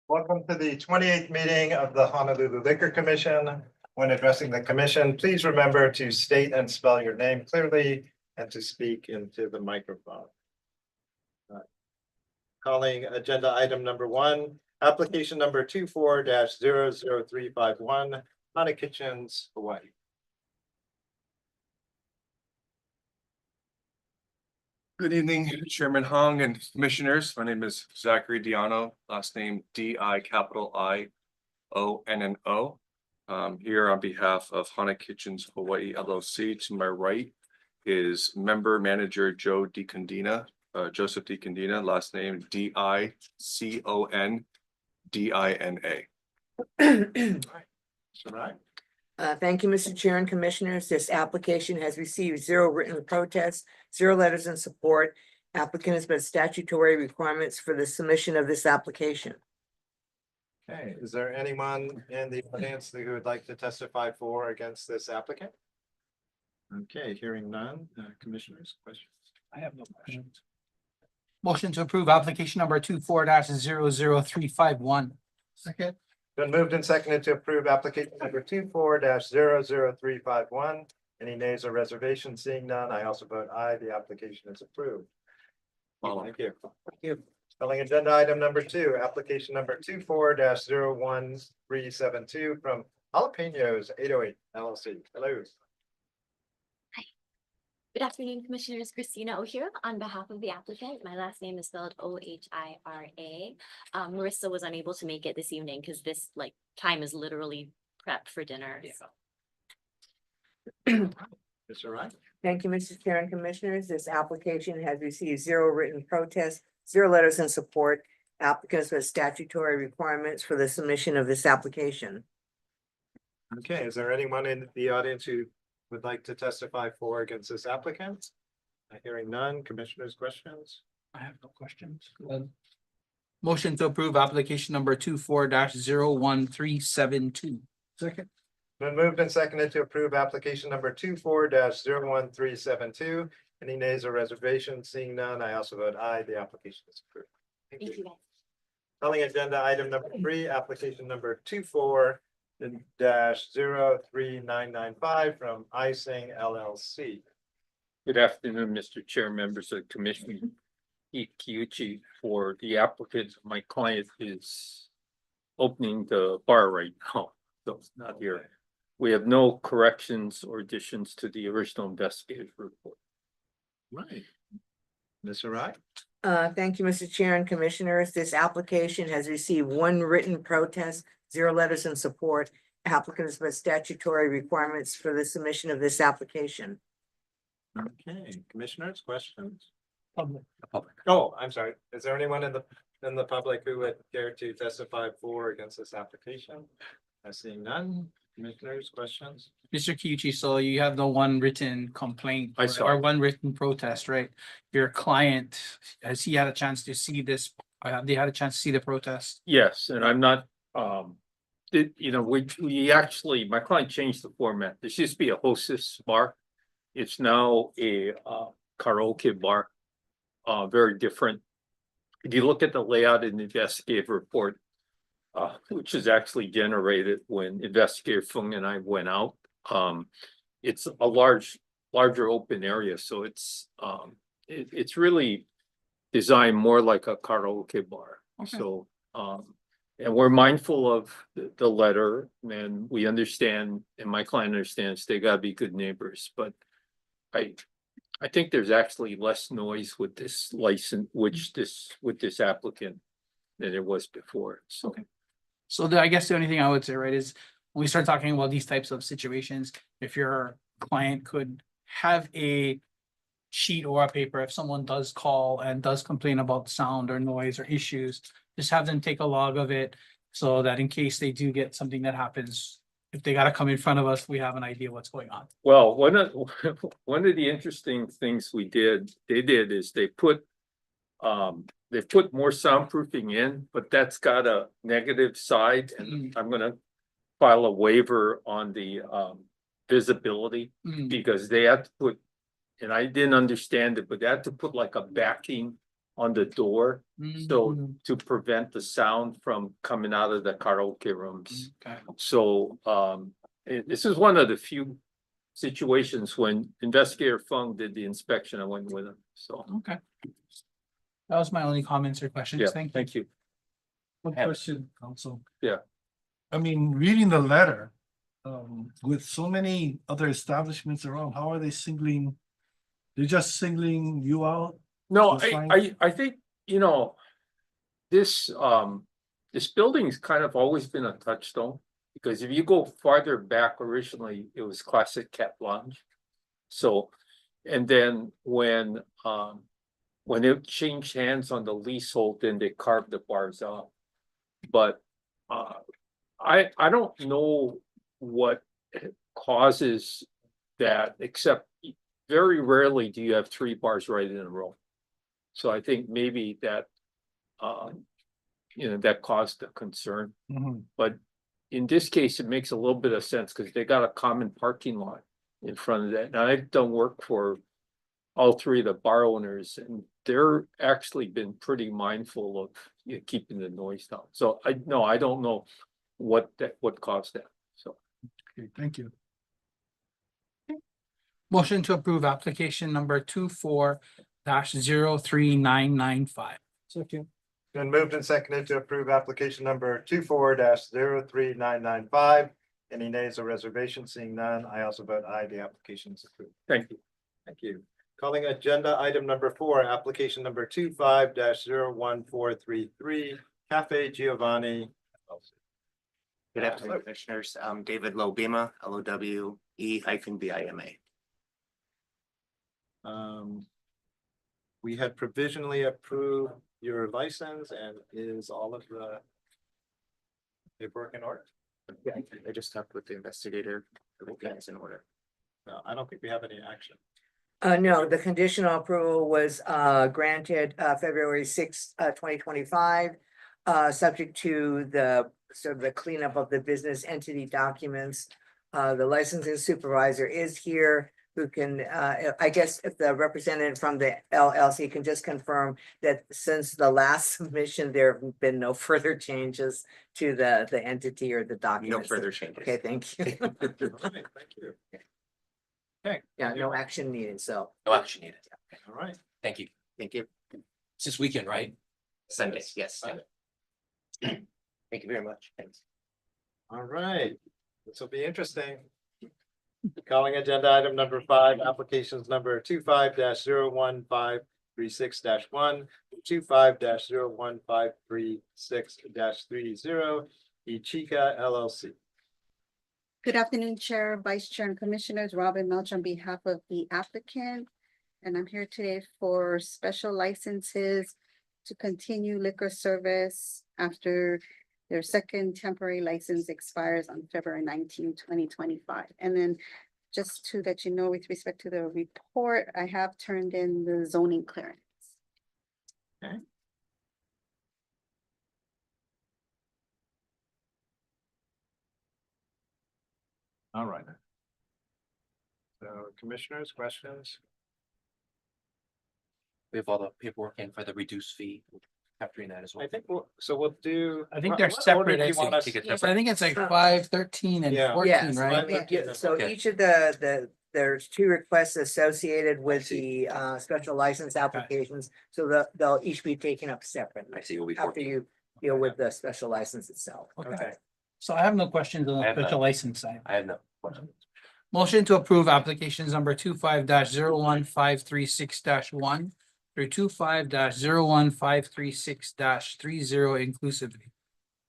Welcome to the 28th meeting of the Honolulu Liquor Commission. When addressing the commission, please remember to state and spell your name clearly and to speak into the microphone. Calling agenda item number 1, application number 24-00351, Hana Kitchens, Hawaii. Good evening, Chairman Hong and Commissioners. My name is Zachary Diano, last name D-I-I-O-N-N-O. Here on behalf of Hana Kitchens Hawaii LLC. To my right is member manager Joe DiCondina, Joseph DiCondina, last name D-I-C-O-N-D-I-N-A. Right. Thank you, Mr. Chair and Commissioners. This application has received 0 written protests, 0 letters in support. Applicant has met statutory requirements for the submission of this application. Okay, is there anyone in the audience who would like to testify for or against this applicant? Okay, hearing none. Commissioners, questions? I have no questions. Motion to approve application number 24-00351. Second. Been moved and seconded to approve application number 24-00351. Any nays or reservations? Seeing none, I also vote aye. The application is approved. Thank you. Thank you. Calling agenda item number 2, application number 24-01372 from Jalapenos 808 LLC. Hello. Good afternoon, Commissioners. Christina O'Hara on behalf of the applicant. My last name is spelled O-H-I-R-A. Marissa was unable to make it this evening because this time is literally prepped for dinner. Mr. Ryan. Thank you, Mr. Chair and Commissioners. This application has received 0 written protests, 0 letters in support. Applicants with statutory requirements for the submission of this application. Okay, is there anyone in the audience who would like to testify for or against this applicant? Hearing none. Commissioners, questions? I have no questions. Motion to approve application number 24-01372. Second. Been moved and seconded to approve application number 24-01372. Any nays or reservations? Seeing none, I also vote aye. The application is approved. Thank you, guys. Calling agenda item number 3, application number 24-03995 from Ising LLC. Good afternoon, Mr. Chair, members of the commission. Keith Kiuchi for the applicant. My client is opening the bar right now, so it's not here. We have no corrections or additions to the original investigative report. Right. Mr. Wright. Thank you, Mr. Chair and Commissioners. This application has received 1 written protest, 0 letters in support. Applicants with statutory requirements for the submission of this application. Okay, commissioners, questions? Public. Oh, I'm sorry. Is there anyone in the public who would care to testify for or against this application? I see none. Commissioners, questions? Mr. Kiuchi, so you have the 1 written complaint or 1 written protest, right? Your client, has he had a chance to see this? Have they had a chance to see the protest? Yes, and I'm not, we actually, my client changed the format. This used to be a hostess bar. It's now a karaoke bar, very different. If you look at the layout in the investigative report, which is actually generated when investigator Fung and I went out, it's a larger open area. So it's really designed more like a karaoke bar. Okay. So, and we're mindful of the letter, and we understand, and my client understands they gotta be good neighbors, but I think there's actually less noise with this license, with this applicant than there was before. So, okay. So I guess the only thing I would say, right, is when we start talking about these types of situations, if your client could have a sheet or a paper, if someone does call and does complain about sound or noise or issues, just have them take a log of it so that in case they do get something that happens, if they got to come in front of us, we have an idea what's going on. well, one of the interesting things they did is they put more soundproofing in, but that's got a negative side, and I'm gonna file a waiver on the visibility because they had to put, and I didn't understand it, but they had to put like a backing on the door. So Mhm. to prevent the sound from coming out of the karaoke rooms. Okay. So this is one of the few situations when investigator Fung did the inspection, I went with him, so. Okay. That was my only comments or questions. Yeah, Thank you. thank you. One question, council. Yeah. I mean, reading the letter, with so many other establishments around, how are they singling? They're just singling you out? No, You're I think, you know, this building's kind of always been a touchstone. Because if you go farther back, originally, it was classic Cat Lounge. So, and then when it changed hands on the leasehold, then they carved the bars out. But I don't know what causes that, except very rarely do you have 3 bars right in a row. So I think maybe that that caused the concern. Mhm. But in this case, it makes a little bit of sense because they got a common parking lot in front of that. And I've done work for all 3 of the bar owners, and they're actually been pretty mindful of keeping the noise down. So I don't know what caused that. So Okay, thank you. Motion to approve application number 24-03995. Second. Been moved and seconded to approve application number 24-03995. Any nays or reservations? Seeing none, I also vote aye. The application is approved. thank you. Thank you. Calling agenda item number 4, application number 25-01433, Cafe Giovanni. Good afternoon, commissioners. David Lobima, LOWE-BIMA. We had provisionally approved your license, and is all of the paperwork in order? Yeah, I just talked with the investigator. Everything is in order. No, I don't think we have any action. No, the conditional approval was granted February 6th, 2025. Subject to the sort of the cleanup of the business entity documents. The licensing supervisor is here, who can, I guess if the representative from the LLC can just confirm that since the last submission, there have been no further changes to the entity or the No documents. further changes. Okay, thank you. All right, thank you. Yeah, no action needed, so. No action needed. All right. Thank you. Thank you. It's this weekend, right? Sunday, yes. Sunday. Thank you very much. Thanks. All right, this will be interesting. Calling agenda item number 5, applications number 25-01536-1, 25-01536-30, Ichika LLC. Good afternoon, Chair, Vice Chair, and Commissioners. Robin Melch on behalf of the applicant. And I'm here today for special licenses to continue liquor service after their second temporary license expires on February 19, 2025. And then just to let you know, with respect to the report, I have turned in the zoning clearance. All right. So commissioners, questions? We have all the paperwork in for the reduced fee, capturing that as well. I think we'll do. I think they're what order separate, do I you want think, us- take it So I think it's like 5, 13, and Yeah. 14, Yes, right? Right. So Okay. each of there's 2 requests associated with the special license applications, so they'll each be taken up separately I see, will be after 14. you deal with the special license itself. Okay. So I have no questions on I the have special none. license side. I have no questions. Motion to approve applications number 25-01536-1 through 25-01536-30 inclusively.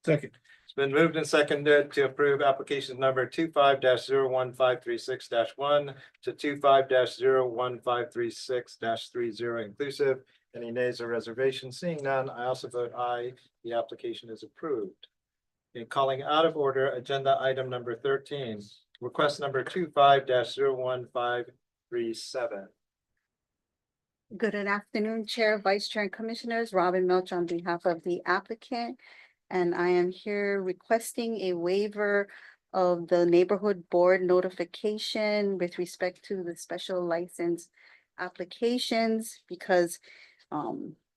Second. It's been moved and seconded to approve application number 25-01536-1 to 25-01536-30 inclusive. Any nays or reservations? Seeing none, I also vote aye. The application is approved. In calling out of order, agenda item number 13, request number 25-01537. Good afternoon, Chair, Vice Chair, and Commissioners. Robin Melch on behalf of the applicant. And I am here requesting a waiver of the neighborhood board notification with respect to the special license applications because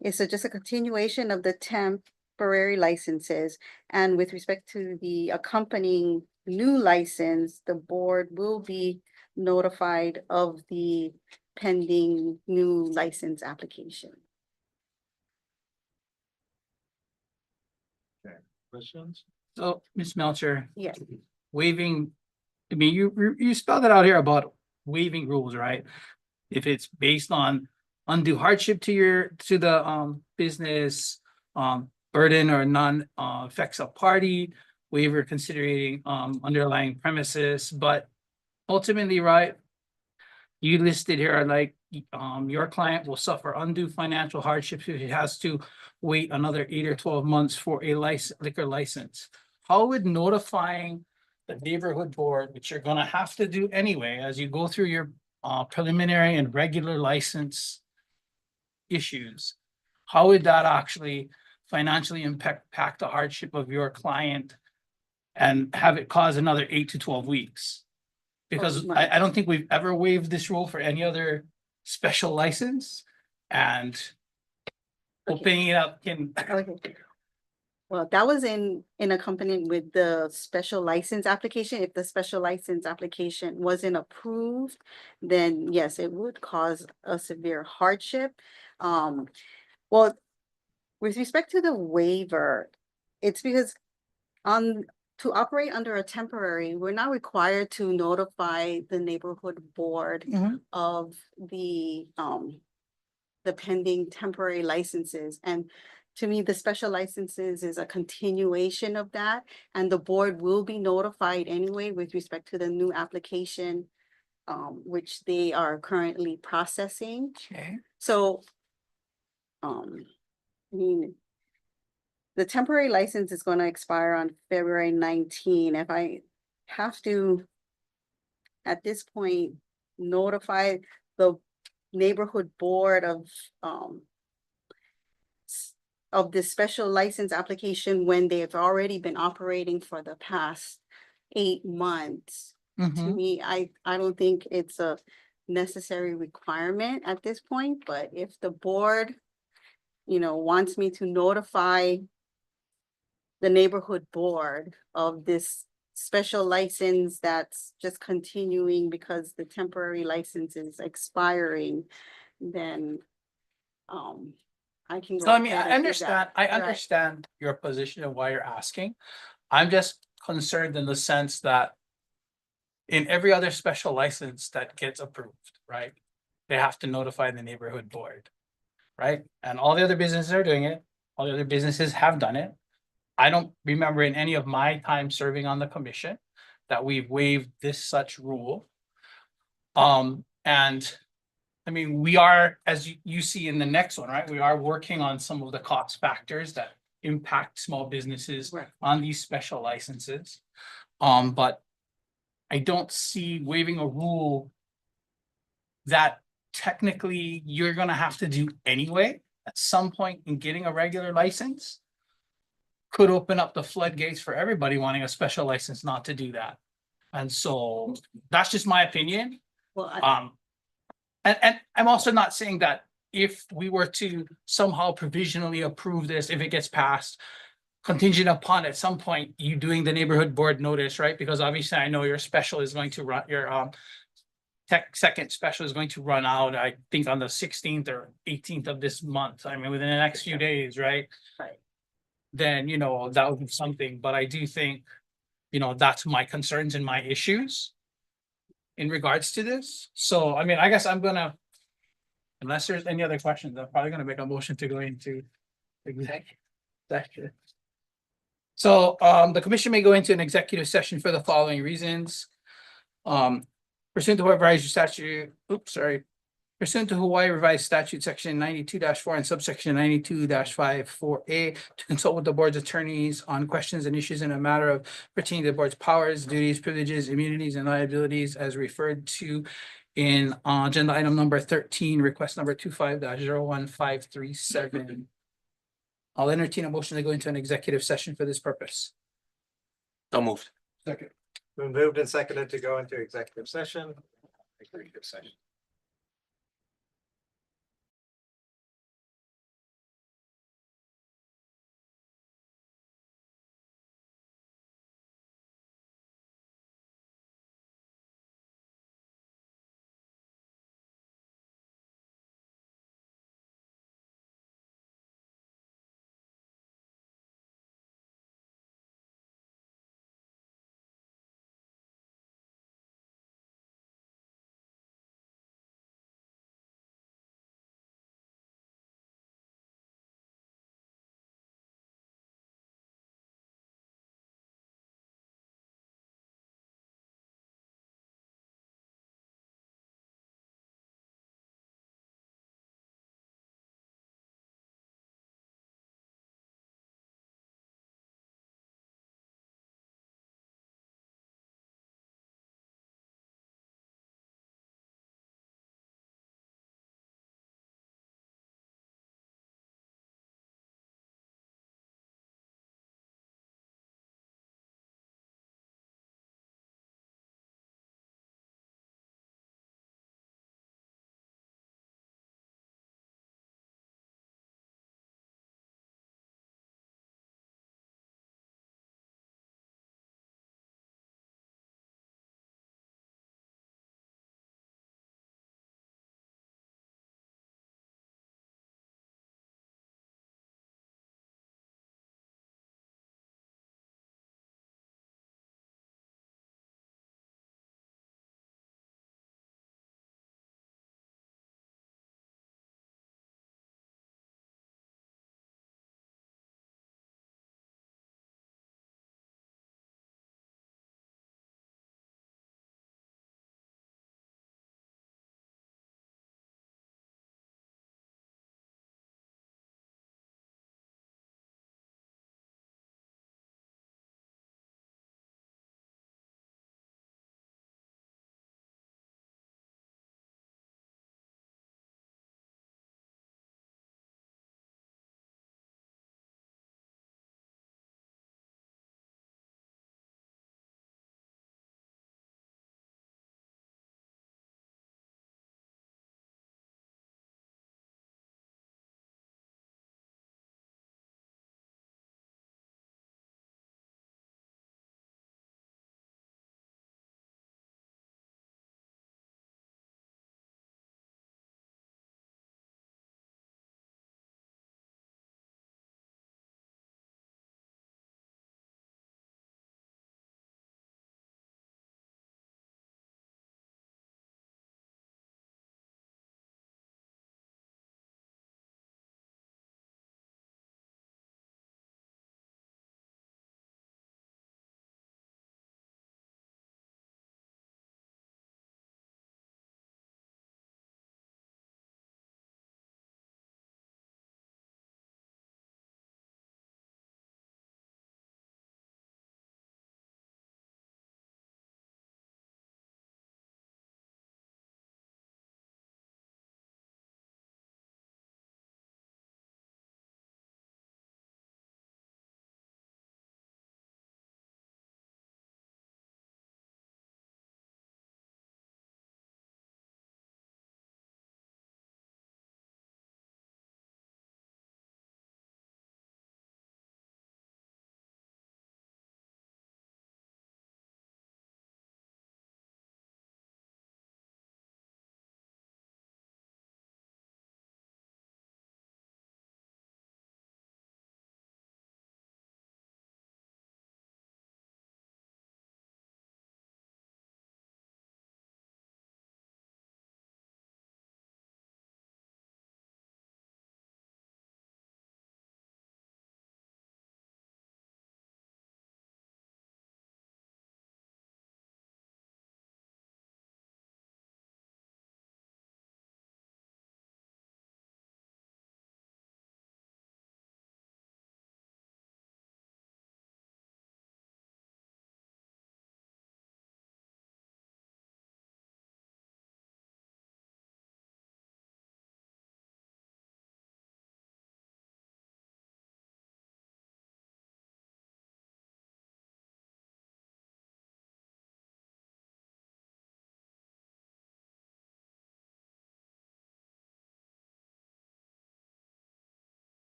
It's just a continuation of the temporary licenses. And with respect to the accompanying new license, the board will be notified of the pending new license application. Questions? So, Ms. Melcher, Yes. waiving, I mean, you spelled it out here about waiving rules, right? If it's based on undue hardship to the business, burden or none affects a party, waiver considering underlying premises, but ultimately, right? You listed here like your client will suffer undue financial hardship if it has to wait another 8 or 12 months for a liquor license. How would notifying the neighborhood board, which you're gonna have to do anyway, as you go through your preliminary and regular license issues, how would that actually financially impact the hardship of your client and have it cause another 8 to 12 weeks? Because I don't think we've ever waived this rule for any other special license, and opening it up can. Okay. Well, that was in accompanying with the special license application. If the special license application wasn't approved, then yes, it would cause a severe hardship. Well, with respect to the waiver, it's because to operate under a temporary, we're not required to notify the neighborhood board of the pending temporary licenses. And to me, the special licenses is a continuation of that, and the board will be notified anyway with respect to the new application, which they are currently processing. Okay. So, I mean, the temporary license is going to expire on February 19. If I have to, at this point, notify the neighborhood board of this special license application when they've already been operating for the past 8 months. To me, I don't think it's a necessary requirement at this point, but if the board, wants me to notify the neighborhood board of this special license that's just continuing because the temporary license is expiring, then I can go So I mean, ahead I and do understand, that. I Right. understand your position and why you're asking. I'm just concerned in the sense that in every other special license that gets approved, right? They have to notify the neighborhood board, right? And all the other businesses are doing it. All the other businesses have done it. I don't remember in any of my time serving on the commission that we've waived this such rule. And I mean, we are, as you see in the next one, right? We are working on some of the cost factors that impact small businesses Right. on these special licenses. But I don't see waiving a rule that technically you're gonna have to do anyway at some point in getting a regular license. Could open up the floodgates for everybody wanting a special license not to do that. And so that's just my opinion. Well, And I'm also not saying that if we were to somehow provisionally approve this, if it gets passed, contingent upon at some point you doing the neighborhood board notice, right? Because obviously I know your special is going to run, your second special is going to run out, I think on the 16th or 18th of this month. I mean, within the next few days, right? Right. Then, that would be something, but I do think, that's my concerns and my issues in regards to this. So, I mean, I guess I'm gonna, unless there's any other questions, I'm probably gonna make a motion to go into executive session. So, the commission may go into an executive session for the following reasons. Pursuant to Hawaii Revised Statute, pursuant to Hawaii Revised Statute, section 92-4 and subsection 92-5-4A, to consult with the board's attorneys on questions and issues in a matter of pertaining to the board's powers, duties, privileges, immunities, and liabilities as referred to in agenda item number 13, request number 25-01537. I'll entertain a motion to go into an executive session for this purpose. So moved. Second. Been moved and seconded to go into executive session. Executive session.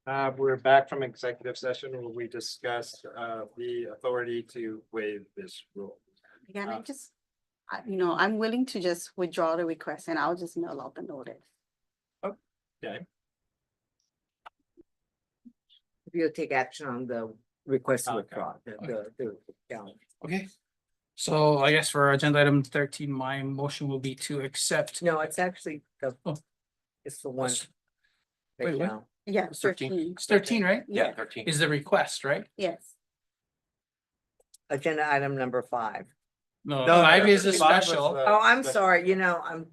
We're back from executive session where we discussed the authority to waive this rule. Again, I'm willing to just withdraw the request and I'll just mail out the notice. Okay, If you'll take action on the request to Okay. withdraw, yeah. Okay. So I guess for agenda item 13, my motion will be to accept. No, it's actually Oh. it's the one. Wait, right what? now. Yeah, 13. 13. It's 13, right? Yeah, 13. Is the request, right? Yes. Agenda item number 5. No, No, 5 no, is the 5 was special. the- Oh, I'm special. sorry, I'm.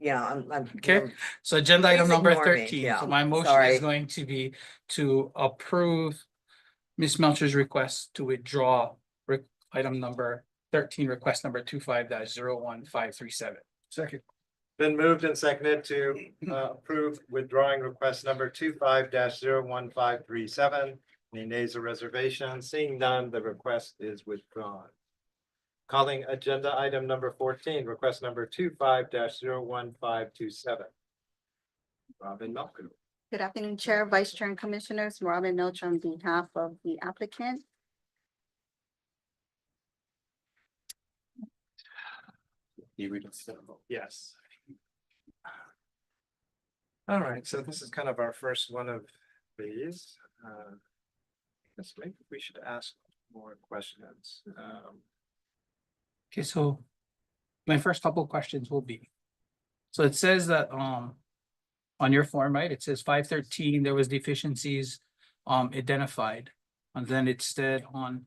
Okay. So agenda item Please number ignore me, 13. yeah, So my motion sorry. is going to be to approve Ms. Melcher's request to withdraw item number 13, request number 25-01537. Second. Been moved and seconded to approve withdrawing request number 25-01537. Any nays or reservations? Seeing none, the request is withdrawn. Calling agenda item number 14, request number 25-01527. Robin Malcolm. Good afternoon, Chair, Vice Chair, and Commissioners. Robin Milch on behalf of the applicant. You read it. Yes. All right, so this is kind of our first one of these. Guess maybe we should ask more questions. Okay, so my first couple of questions will be. So it says that on your form, right, it says 513, there was deficiencies identified. And then it said on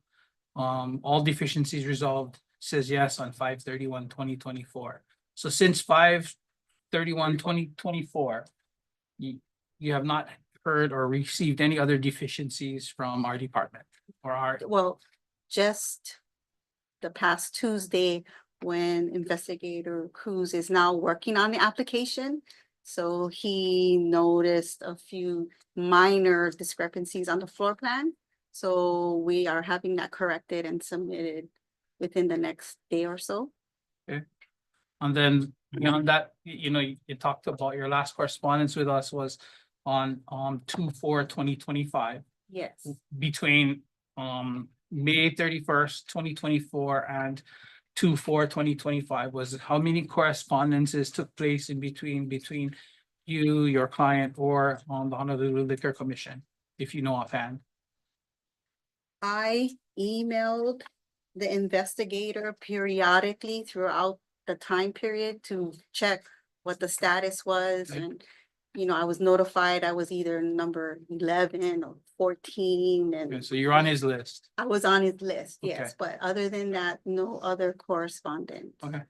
all deficiencies resolved, says yes on 5/31/2024. So since 5/31/2024, you have not heard or received any other deficiencies from our department or our. Well, just the past Tuesday, when investigator Cruz is now working on the application. So he noticed a few minor discrepancies on the floor plan. So we are having that corrected and submitted within the next day or so. And then beyond that, you talked about your last correspondence with us was on 2/4/2025 Yes, between May 31st, 2024 and 2/4/2025 was how many correspondences took place in between you, your client, or on the Honolulu Liquor Commission, if you know offhand? I emailed the investigator periodically throughout the time period to check what the status was Okay. and. I was notified I was either number 11 or 14 Okay, and so you're on his list. I was on his list, Okay. yes, but other than that, no other correspondence. Okay. I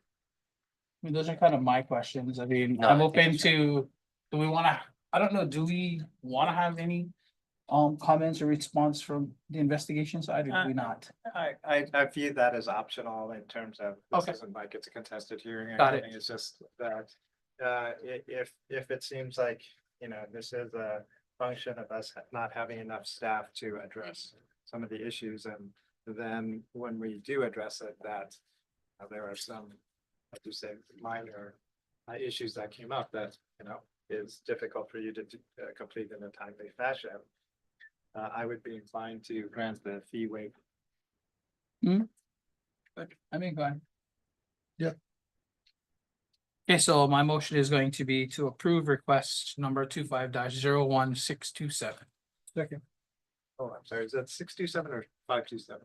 mean, those are kind of my questions. I mean, No, I'm I think open it's to, do we I don't know, do we want to have any comments or response from the investigation side or do we not? I view that as optional in terms of, this Okay. isn't like it's a contested hearing or Got it. anything, it's just that. If it seems like, this is a function of us not having enough staff to address some of the issues, and then when we do address it, that there are some, like you say, minor issues that came up that, is difficult for you to complete in a timely fashion. I would be inclined to grant the fee waiver. But I mean, go ahead. Yeah. Okay, so my motion is going to be to approve request number 25-01627. Second. Oh, I'm sorry, is that 627 or 527?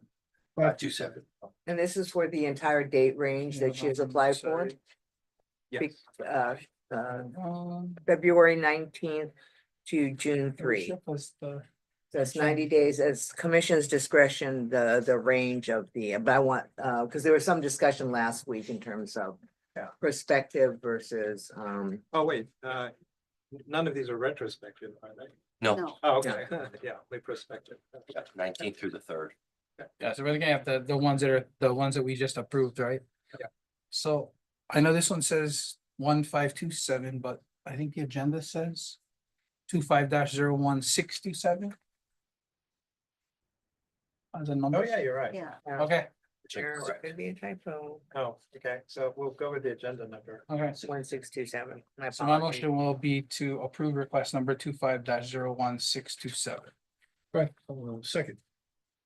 527. And this is for the entire date range that she has applied for, Yes. February 19th to June 3. That's 90 days as commission's discretion, the range of but I want, because there was some discussion last week in terms of prospective versus, Oh, wait, none of these are retrospective, are they? No, No, Oh, okay, yeah, we prospective. 19th through the 3rd. Yeah, so we're looking at the ones that we just approved, right? Yeah. So I know this one says 1527, but I think the agenda says 25-01627. As a number. Oh, yeah, you're right. yeah. Okay, there could be a typo, Oh, okay, so we'll go with the agenda number. okay. 1627. My So my apologies. motion will be to approve request number 25-01627. Right, second.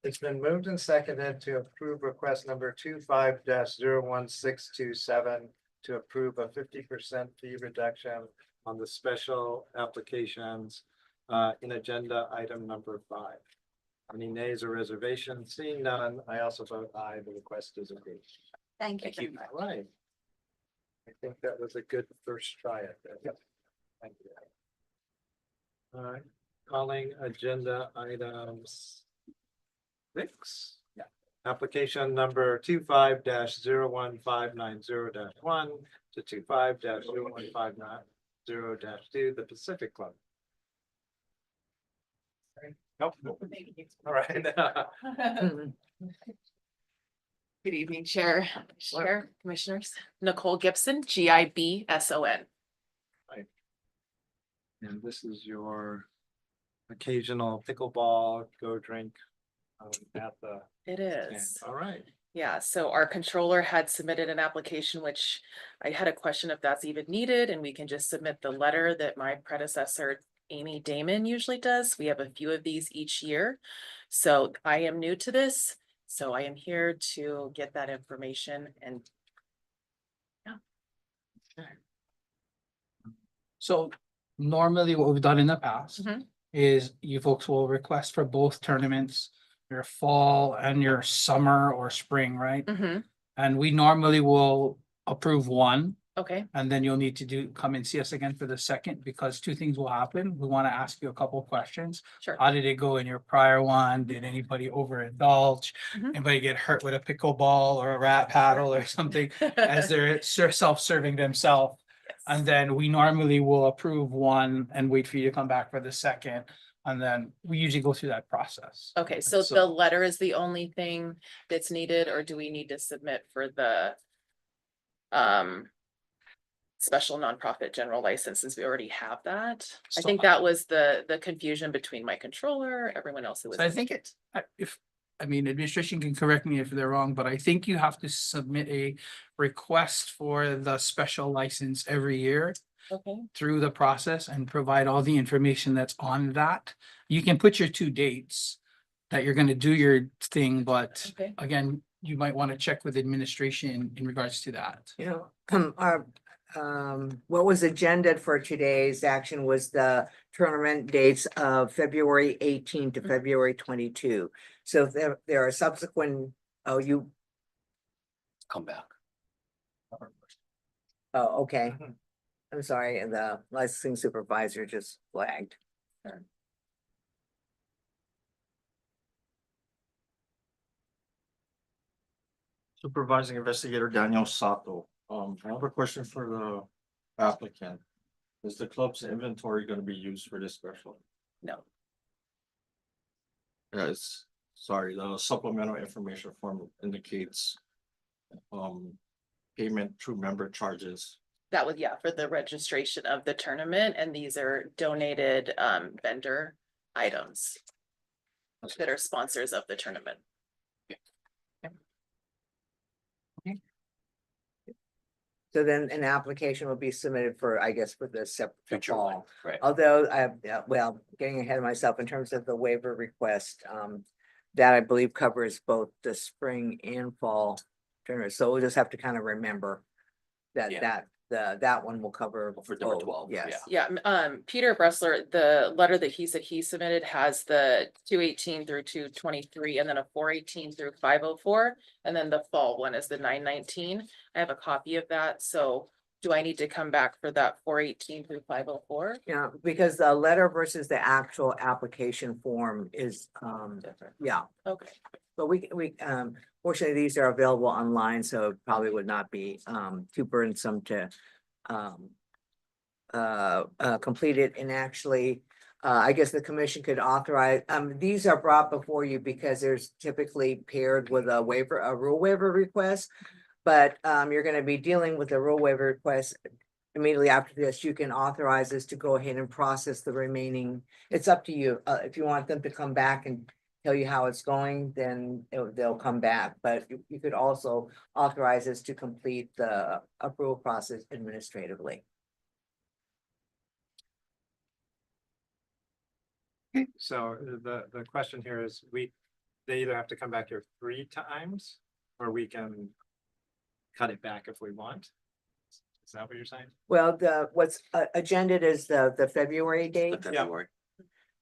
It's been moved and seconded to approve request number 25-01627 to approve a 50% fee reduction on the special applications in agenda item number 5. Any nays or reservations? Seeing none, I also vote aye. The request is approved. Thank you. Thank you. All right. I think that was a good first try at that. Yep. Thank you. All right, calling agenda items 6. Yeah. Application number 25-01590-1 to 25-01590-2, the Pacific Club. Nope. All right. Good evening, Chair, Commissioners. Nicole Gibson, GIBSON. And this is your occasional pickleball, go drink at the. It is. All right. Yeah, so our controller had submitted an application, which I had a question if that's even needed, and we can just submit the letter that my predecessor, Amy Damon, usually does. We have a few of these each year. So I am new to this, so I am here to get that information and So normally what we've done in the past Mhm. is you folks will request for both tournaments, your fall and your summer or spring, right? Mhm. And we normally will approve one, Okay, and then you'll need to come and see us again for the second, because two things will happen. We want to ask you a couple of questions. sure. How did it go in your prior one? Did anybody overindulge? Mhm. Anybody get hurt with a pickleball or a rat paddle or something as they're self-serving themselves? And then we normally will approve one and wait for you to come back for the second. And then we usually go through that process. Okay, so the letter is the only thing that's needed, or do we need to submit for the special nonprofit general license, since we already have that? I So- think that was the confusion between my controller, everyone else who was. So I think it's, administration can correct me if they're wrong, but I think you have to submit a request for the special license every year Okay, through the process and provide all the information that's on that. You can put your 2 dates that you're gonna do your thing, but okay, again, you might want to check with administration in regards to that. You know, what was agendaed for today's action was the tournament dates of February 18 to February 22. So if there are subsequent, Come back. okay. I'm sorry, the licensing supervisor just flagged. Supervising Investigator Daniel Sato. I have a question for the applicant. Is the club's inventory gonna be used for this special? no, Yes, sorry, the supplemental information form indicates payment through member charges. that was, yeah, for the registration of the tournament, and these are donated vendor items that are sponsors of the tournament. So then an application will be submitted for, I guess, for the separate Future one, fall. right. Although getting ahead of myself in terms of the waiver request, that I believe covers both the spring and fall tournament. So we'll just have to kind of remember that, Yeah. that one will cover. For number both. 12, Yes. Yeah, Peter Bressler, the letter that he said he submitted has the 218 through 223, and then a 418 through 504, and then the fall one is the 919. I have a copy of that, so do I need to come back for that 418 through 504? Yeah, because the letter versus the actual application form is, Different. yeah. Okay, But fortunately, these are available online, so it probably would not be too burdensome to complete it. And actually, I guess the commission could authorize, these are brought before you because there's typically paired with a waiver, a rule waiver request. But you're gonna be dealing with the rule waiver request immediately after this. You can authorize this to go ahead and process the remaining. It's up to you. If you want them to come back and tell you how it's going, then they'll come back. But you could also authorize us to complete the approval process administratively. So the question here is, they either have to come back here 3 times, or we can cut it back if we want. Is that what you're saying? Well, what's agendaed is the February date. The February.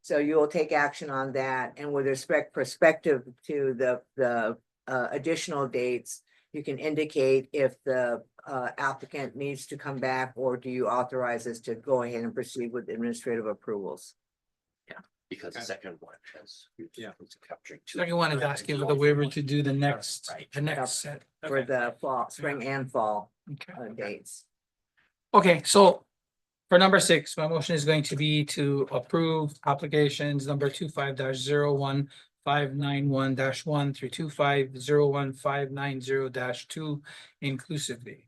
So you will take action on that, and with respect perspective to the additional dates, you can indicate if the applicant needs to come back, or do you authorize us to go ahead and proceed with administrative approvals? Because the Okay. second one has. Yeah. it's capturing two. Second one is asking for the waiver to do the next, Right. the next set. For Okay. the fall, spring and fall Okay. dates. Okay, so for number 6, my motion is going to be to approve applications number 25-01-591-1 through 25-01-590-2 inclusively.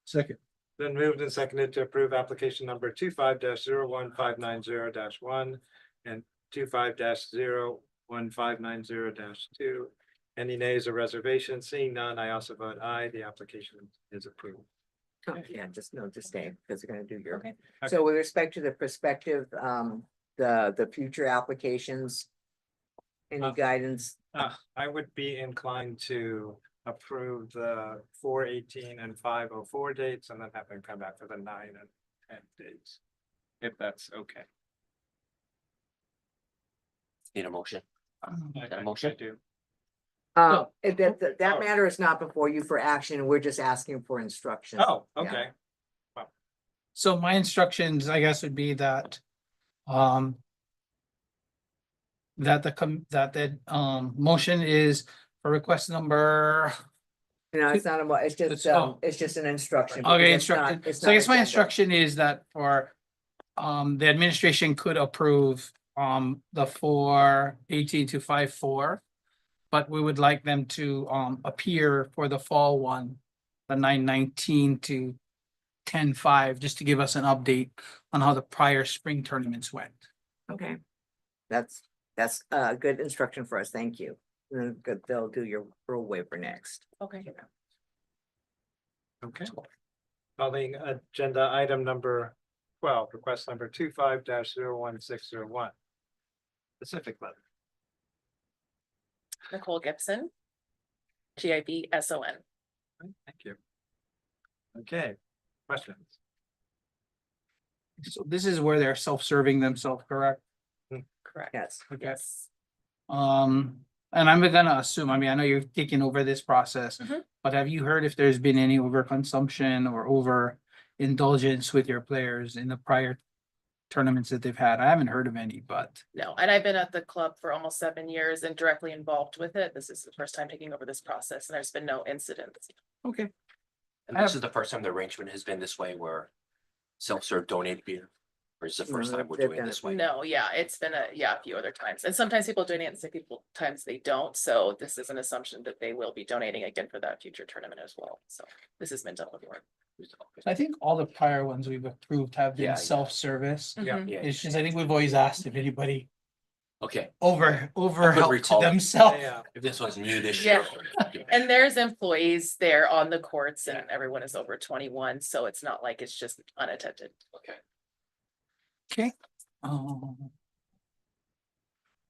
Second. Then moved and seconded to approve application number 25-01590-1 and 25-01590-2. Any nays or reservations? Seeing none, I also vote aye. The application is approved. Oh, yeah, just stay, because you're gonna do your. Okay. So with respect to the prospective, the future applications. Any guidance? I would be inclined to approve the 4/18 and 5/04 dates, and then have them come back for the 9 and 10 dates. If that's okay. Need a motion. I- Got a I motion? do. That Oh. matter is not before you for action. We're just asking for instruction. Oh, Yeah. okay. So my instructions, I guess, would be that, that motion is for request number, No, it's not it's just, Oh. it's just an instruction. okay, because it's not- instruction. it's So I not guess my agenda. instruction is that for, the administration could approve, the 4/18 to 5/4. But we would like them to, appear for the fall one, the 9/19 to 10/5, just to give us an update on how the prior spring tournaments went. Okay. That's good instruction for us. Thank you. And then good, they'll do your rule waiver next. Okay. Okay. Calling agenda item number 12, request number 25-01601. Pacific letter. Nicole Gibson. GIBSON. Thank you. Okay, questions? So this is where they're self-serving themselves, correct? Correct. Yes. Okay. Yes. And I'm gonna assume, I mean, I know you're taking over this process, Mhm. but have you heard if there's been any overconsumption or overindulgence with your players in the prior tournaments that they've had? I haven't heard of any, but No, and I've been at the club for almost 7 years and directly involved with it. This is the first time taking over this process and there's been no incidents. okay. And I this have- is the first time the arrangement has been this way where self-serve donated beer. Or is it the first No, time we're they've doing done it this it. way? No, yeah, it's been a few other times. And sometimes people donate and some times they don't. So this is an assumption that they will be donating again for that future tournament as well. So this has been done before. I think all the prior ones we've approved have Yeah, been yeah. self-service. Yeah. Mhm. Yeah, It's just, I think we've always asked if anybody okay, over helped to recall it. themselves. Yeah, if this was new this Yeah. year. And there's employees there on the courts and everyone is over 21, so it's not like it's just unattended. Okay, Okay.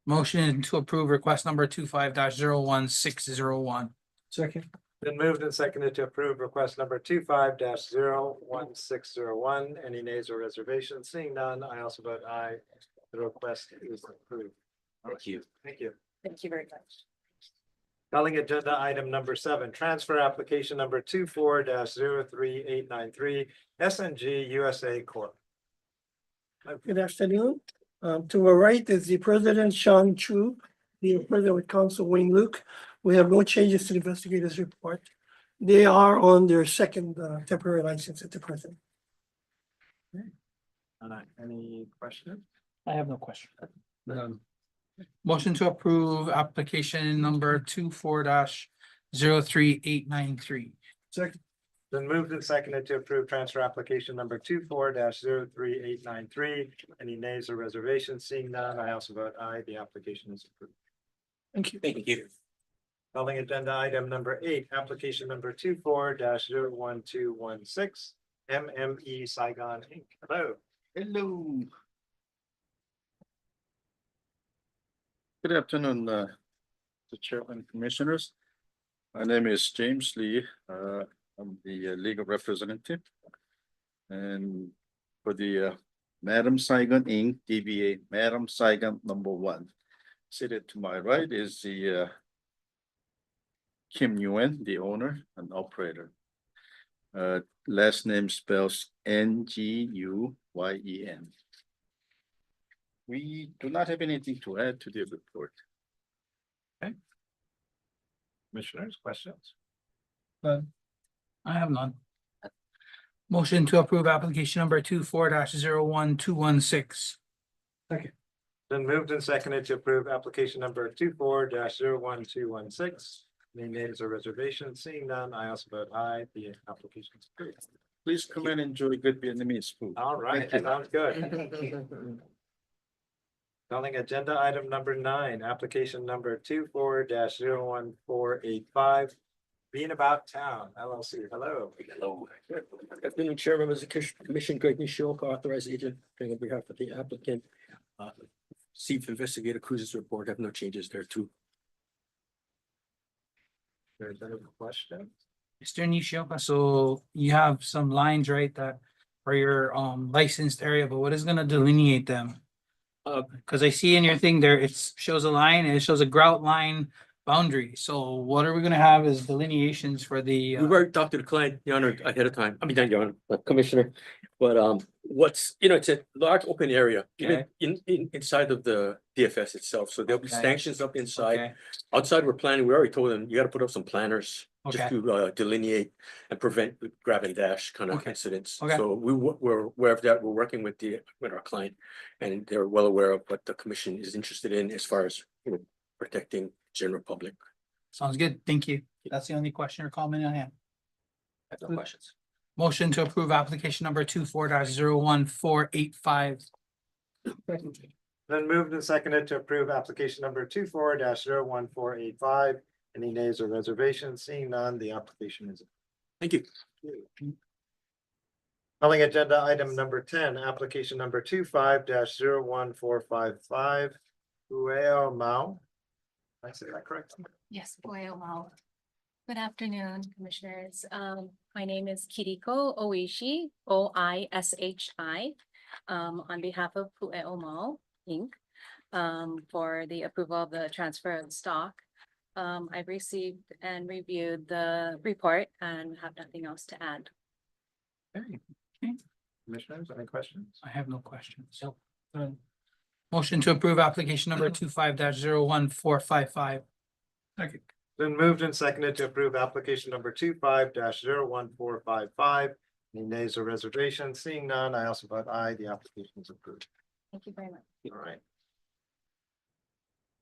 Motion to approve request number 25-01601. Second. been moved and seconded to approve request number 25-01601. Any nays or reservations? Seeing none, I also vote aye. The request is approved. thank you. Thank you. Thank you very much. Calling agenda item number 7, transfer application number 24-03893, SNG USA Corp. Good afternoon. To our right is the president, Sean Chu, the president with counsel, Wayne Luke. We have no changes to the investigators report. They are on their second temporary license at the present. Any questions? I have no question. Motion to approve application number 24-03893. Second. Been moved and seconded to approve transfer application number 24-03893. Any nays or reservations? Seeing none, I also vote aye. The application is approved. Thank you. Thank you. Calling agenda item number 8, application number 24-01216, MME Saigon Inc. Hello. Hello. Good afternoon, the Chairman and Commissioners. My name is James Lee. I'm the legal representative. And for the Madam Saigon Inc., DBA Madam Saigon #1. Seated to my right is the Kim Nguyen, the owner and operator. Last name spells Nguyen. We do not have anything to add to the report. Commissioners, questions? I have none. Motion to approve application number 24-01216. Then moved and seconded to approve application number 24-01216. Any names or reservations? Seeing none, I also vote aye. The application is approved. Please come and enjoy good Vietnamese food. All right, Thank you. sounds good. Calling agenda item number 9, application number 24-01485. Being About Town LLC. Hello. Hello. Afternoon, Chair, members of the Commission, Greg Nishioka, authorized agent, on behalf of the applicant. Chief Investigator Cruz's report, have no changes there too. There's any question? Mr. Nishioka, so you have some lines, right, that are your licensed area, but what is gonna delineate them? Cause I see in your thing there, it shows a line and it shows a grout line boundary. So what are we gonna have as delineations for the? We've already talked to the client, Your Honor, ahead of time. I mean, not Your Honor, but Commissioner. But what's, it's a large open area, even inside of the DFS itself. So there'll be Okay. stanchions up inside. Okay, Outside, we're planning, we already told them, you gotta put up some planters. Just Okay. to delineate and prevent grab and dash kind of Okay. incidents. Okay. So we're aware of that. We're working with our client. And they're well aware of what the commission is interested in as far as, protecting general public. sounds good. Thank you. That's the only question or comment I have. I have no questions. Motion to approve application number 24-01485. Then moved and seconded to approve application number 24-01485. Any nays or reservations? Seeing none, the application is. Thank you. Calling agenda item number 10, application number 25-01455. Ueo Mao. Did I say that correctly? Yes, Mao. Good afternoon, Commissioners. My name is Kiriko Oishi, Oishi, on behalf of Pu'eo Mao Inc. For the approval of the transfer of stock. I've received and reviewed the report and have nothing else to add. Okay. Commissioners, any questions? I have no questions. So. Motion to approve application number 25-01455. Then moved and seconded to approve application number 25-01455. Any nays or reservations? Seeing none, I also vote aye. The application is approved. Thank you very much. All right.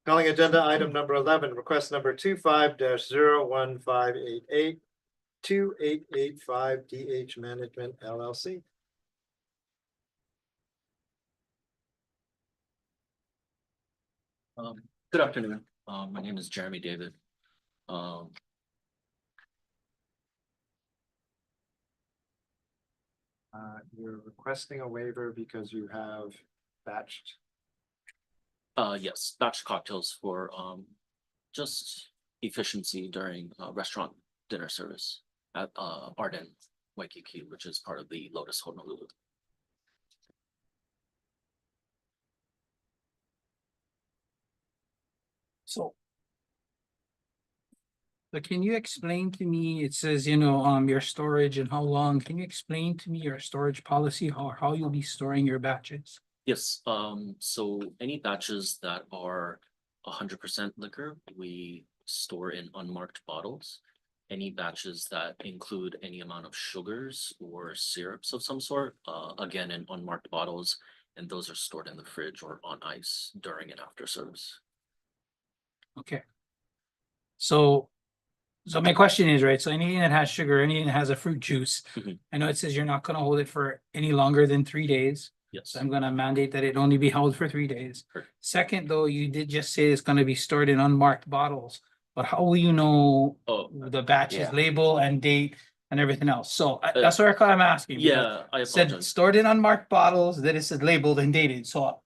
Calling agenda item number 11, request number 25-01588. 2885 DH Management LLC. Good afternoon. My name is Jeremy David. You're requesting a waiver because you have batched. Yes, batch cocktails for just efficiency during restaurant dinner service at Arden Waikiki, which is part of the Lotus Honolulu. So can you explain to me, it says, your storage and how long, can you explain to me your storage policy, how you'll be storing your batches? Yes, so any batches that are 100% liquor, we store in unmarked bottles. Any batches that include any amount of sugars or syrups of some sort, again, in unmarked bottles, and those are stored in the fridge or on ice during and after service. Okay. So my question is, right, so anything that has sugar, anything that has a fruit juice, Mhm. I know it says you're not gonna hold it for any longer than 3 days. Yes, So I'm gonna mandate that it only be held for 3 days. Correct. Second, though, you did just say it's gonna be stored in unmarked bottles, but how will you know oh, the batch's Yeah. label and date and everything else? So that's what I'm asking. because yeah, I it said apologize. stored in unmarked bottles, then it said labeled and dated, so.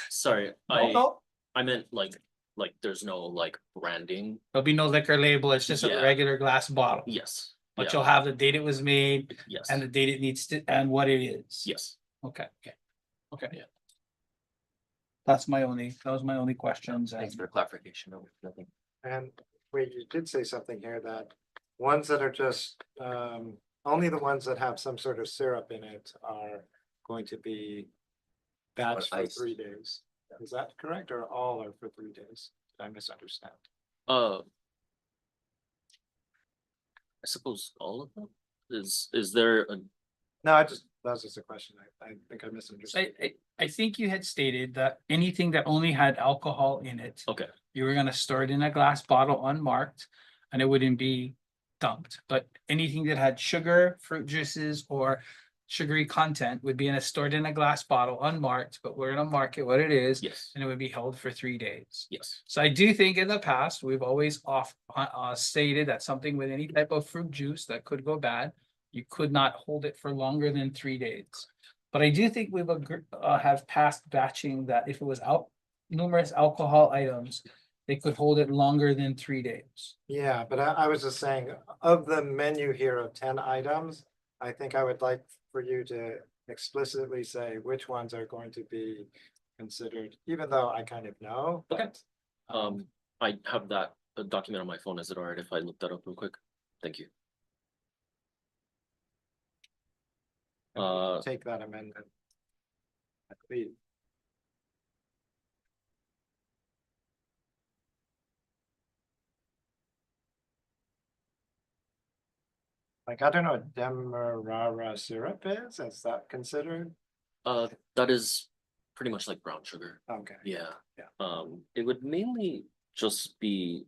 Sorry, No. I meant like like, there's no like branding. There'll be no liquor label, it's just a Yeah. regular glass bottle. Yes. But yeah, you'll have the date it was made Yes. and the date it needs to, and what it is. Yes. Okay, okay. Yeah. That was my only questions. Thanks for the clarification. No, nothing. And wait, you did say something here that ones that are just, only the ones that have some sort of syrup in it are going to be batched for ice. 3 days. Is that correct, or all are for 3 days? Did I misunderstand? I suppose all of them? Is there a, No, that was just a question. I think I misunderstood. I think you had stated that anything that only had alcohol in it, okay, you were gonna store it in a glass bottle unmarked, and it wouldn't be dumped, but anything that had sugar, fruit juices, or sugary content would be stored in a glass bottle unmarked, but we're gonna mark it what it is, yes, and it would be held for 3 days. yes, So I do think in the past, we've always stated that something with any type of fruit juice that could go bad, you could not hold it for longer than 3 days. But I do think we've have passed batching that if it was numerous alcohol items, they could hold it longer than 3 days. Yeah, but I was just saying, of the menu here of 10 items, I think I would like for you to explicitly say which ones are going to be considered, even though I kind of know. Okay. but, I have that document on my phone. Is it all right if I look that up real quick? Thank you. Take that amendment. Please. Like, I don't know what demerara syrup is that considered? That is pretty much like brown sugar. Okay. Yeah. Yeah. It would mainly just be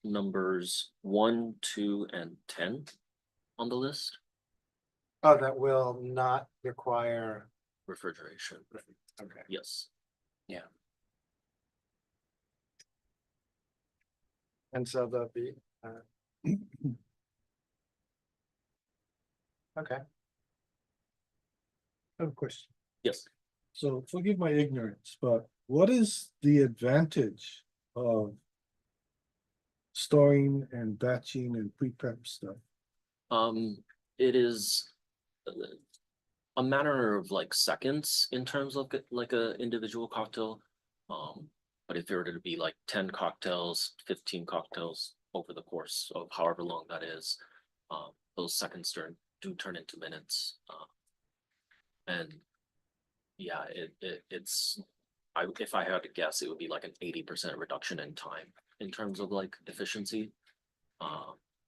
numbers 1, 2, and 10 on the list. Oh, that will not require, Refrigeration. okay. Yes. And so there'll be, okay. I have a question. Yes. So forgive my ignorance, but what is the advantage of storing and batching and pre-prep stuff? It is a matter of like seconds in terms of like a individual cocktail. But if it were to be like 10 cocktails, 15 cocktails over the course of however long that is, those seconds do turn into minutes. And yeah, it's if I had to guess, it would be like an 80% reduction in time in terms of like efficiency.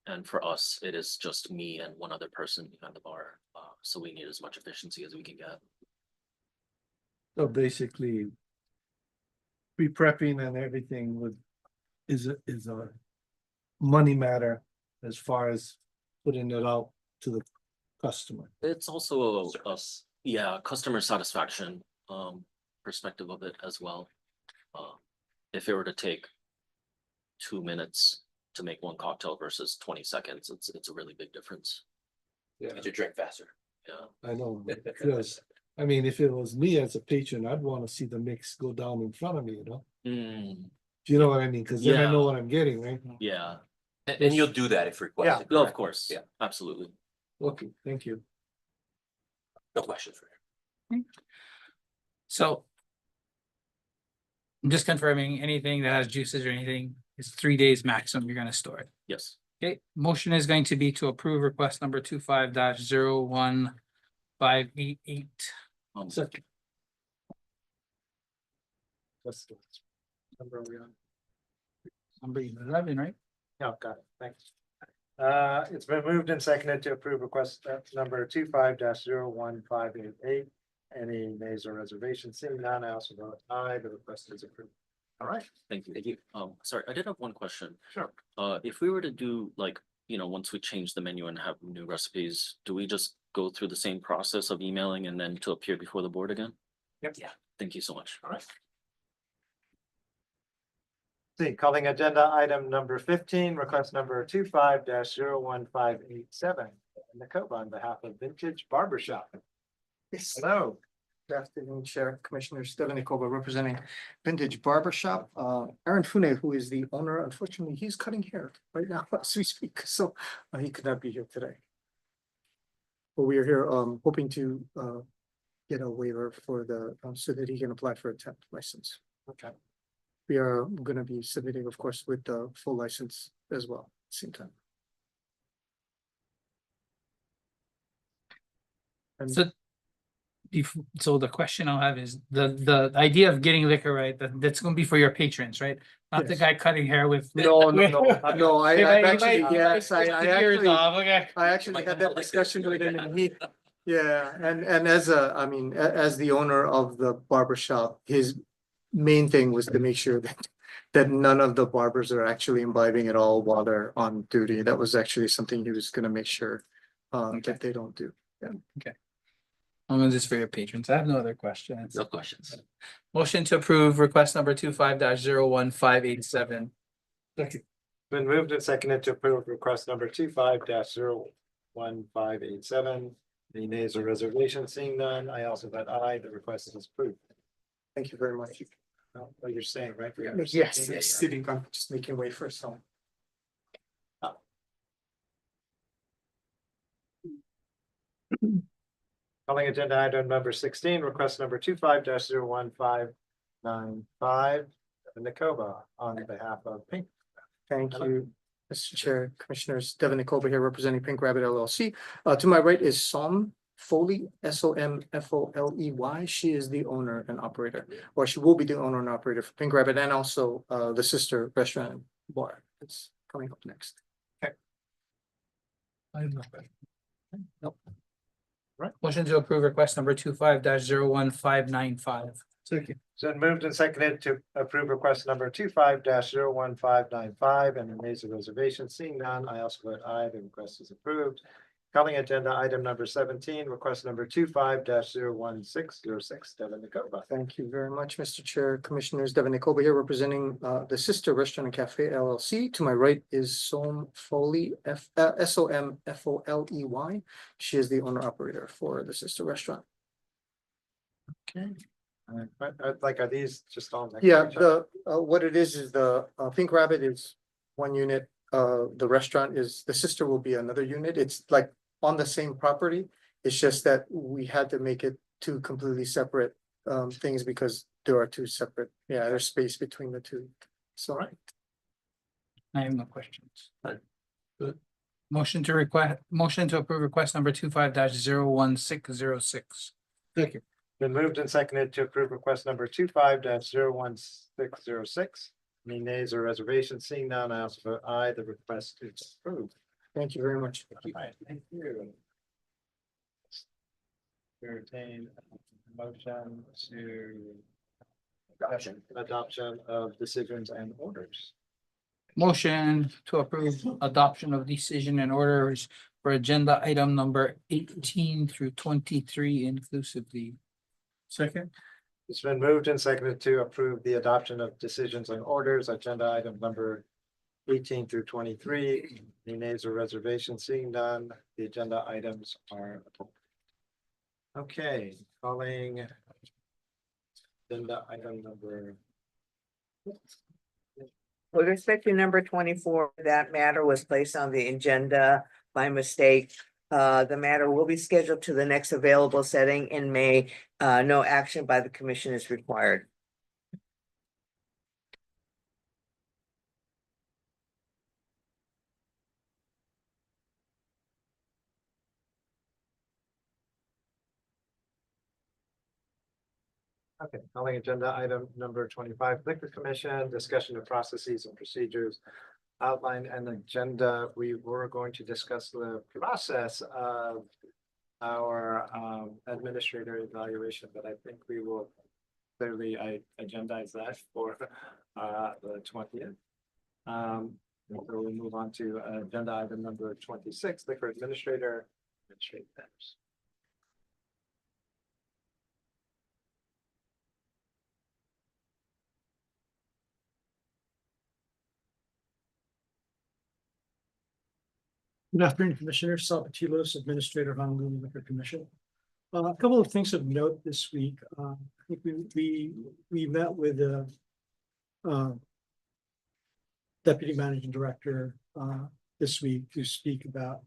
And for us, it is just me and one other person behind the bar. So we need as much efficiency as we can get. So basically, pre-prepping and everything is a money matter as far as putting it out to the customer. It's also a customer satisfaction perspective of it as well. If it were to take 2 minutes to make one cocktail versus 20 seconds, it's a really big difference. Yeah, Get your drink faster. Yeah. I know, because, I mean, if it was me as a patron, I'd want to see the mix go down in front of me, you know? Mm, Do you know what I mean? Cause then I know Yeah. what I'm getting, right? yeah. And you'll do that if requested. No, of correct? course. Yeah. Absolutely. Okay, thank you. No questions for you. So I'm just confirming anything that has juices or anything is 3 days maximum you're gonna store it. Yes. Okay, motion is going to be to approve request number 25-01588. Second. What's the number are we on? Number 11, right? Yeah, got it, thanks. It's been moved and seconded to approve request number 25-01588. Any nays or reservations? Seeing none, I also vote aye, the request is approved. All right. Thank you. Thank you. Sorry, I did have one question. Sure. If we were to do like, once we change the menu and have new recipes, do we just go through the same process of emailing and then to appear before the board again? Yep. Yeah. Thank you so much. All right. See, calling agenda item number 15, request number 25-01587. Nicole on behalf of Vintage Barbershop. This, Hello. Good afternoon, Chair, Commissioners, Stephanie Koba representing Vintage Barbershop. Aaron Fune, who is the owner, unfortunately, he's cutting hair right now as we speak, so he could not be here today. But we are here hoping to get a waiver for the, so that he can apply for a temp license. Okay. We are gonna be submitting, of course, with the full license as well, at the same time. And So. So the question I'll have is the idea of getting liquor, right? That's gonna be for your patrons, right? Not the Yes. guy cutting hair with. No, I He might- he actually, might- yes, he might take yours off, okay. I actually had that discussion with him and he, yeah, and as a, I mean, as the owner of the barber shop, his main thing was to make sure that none of the barbers are actually imbibing at all while they're on duty. That was actually something he was gonna make sure that they don't do. Yeah. I'm gonna just for your patrons. I have no other questions. No questions. Motion to approve request number 25-01587. Been moved and seconded to approve request number 25-01587. Any nays or reservations? Seeing none, I also vote aye. The request is approved. Thank you very much. What you're saying, right? Yes, sitting, I'm just making way for some. Calling agenda item number 16, request number 25-01595, Nicoba on behalf of Pink. Thank you, Mr. Chair, Commissioners. Devin Nicoba here representing Pink Rabbit LLC. To my right is Som Foley, Somfoley. She is the owner and operator, or she will be the owner and operator for Pink Rabbit, and also the sister restaurant and bar that's coming up next. I have no question. Nope. Right. Motion to approve request number 25-01595. Second. So moved and seconded to approve request number 25-01595 and the nays of reservation. Seeing none, I also vote aye. The request is approved. Calling agenda item number 17, request number 25-01606, Devin Nicoba. Thank you very much, Mr. Chair, Commissioners. Devin Nicoba here representing the sister restaurant and cafe LLC. To my right is Som Foley, Somfoley. She is the owner operator for the sister restaurant. Okay. Are these just all? next Yeah, to each other? what it is the Pink Rabbit is one unit. The restaurant is, the sister will be another unit. It's like on the same property. It's just that we had to make it two completely separate things because there are two separate, there's space between the two. So Right. I have no questions. Good. Motion to approve request number 25-01606. Thank you. Been moved and seconded to approve request number 25-01606. Any nays or reservations? Seeing none, I also vote aye. The request is approved. thank you very much. Right, thank you. Entertain a motion to adoption of decisions and orders. Motion to approve adoption of decision and orders for agenda item number 18 through 23 inclusively. Second. It's been moved and seconded to approve the adoption of decisions and orders, agenda item number 18 through 23. Any nays or reservations? Seeing none, the agenda items are approved. Okay, calling agenda item number. With respect to number 24, that matter was placed on the agenda by mistake. The matter will be scheduled to the next available setting in May. No action by the commission is required. Okay, calling agenda item number 25, Liquor Commission, discussion of processes and procedures. Outline an agenda. We were going to discuss the process of our administrator evaluation, but I think we will clearly agendize that for the 20th. So we'll move on to agenda item number 26, Liquor Administrator. Administrative matters. Good afternoon, Commissioner Salvatilos, Administrator, Honolulu Liquor Commission. A couple of things of note this week. I think we met with the Deputy Managing Director this week to speak about,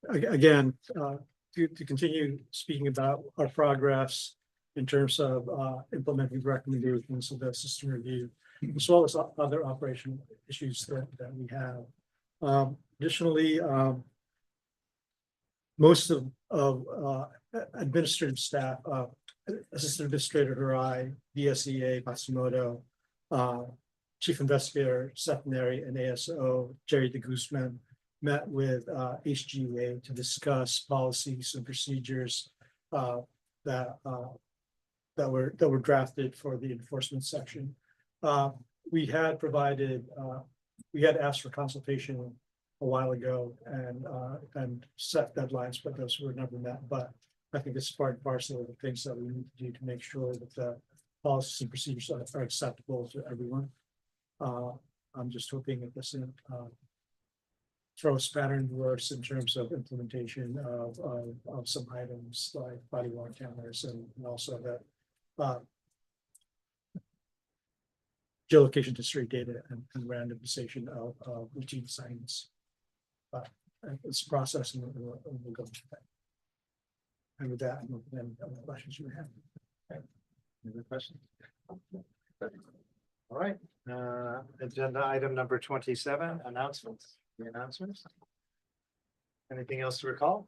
again, to continue speaking about our progress in terms of implementing the recommendations of the system review, as well as other operational issues that we have. Additionally, most of administrative staff, Assistant Administrator Harai, DSEA Matsumoto, Chief Investigator Seth Neri, and ASO Jerry de Guzman met with HGA to discuss policies and procedures that were drafted for the enforcement section. We had provided, we had asked for consultation a while ago and set deadlines, but those were never met. But I think it's part and parcel of the things that we need to do to make sure that the policies and procedures are acceptable to everyone. I'm just hoping it doesn't throw a spanner in the works in terms of implementation of some items like body worn cameras and also that geolocation to street data and randomization of routine assignments. But it's a process and we'll go through that. And with that, I'm open to any other questions you may have. Okay. Any other questions? All right, agenda item number 27, announcements. The announcements. Anything else to recall?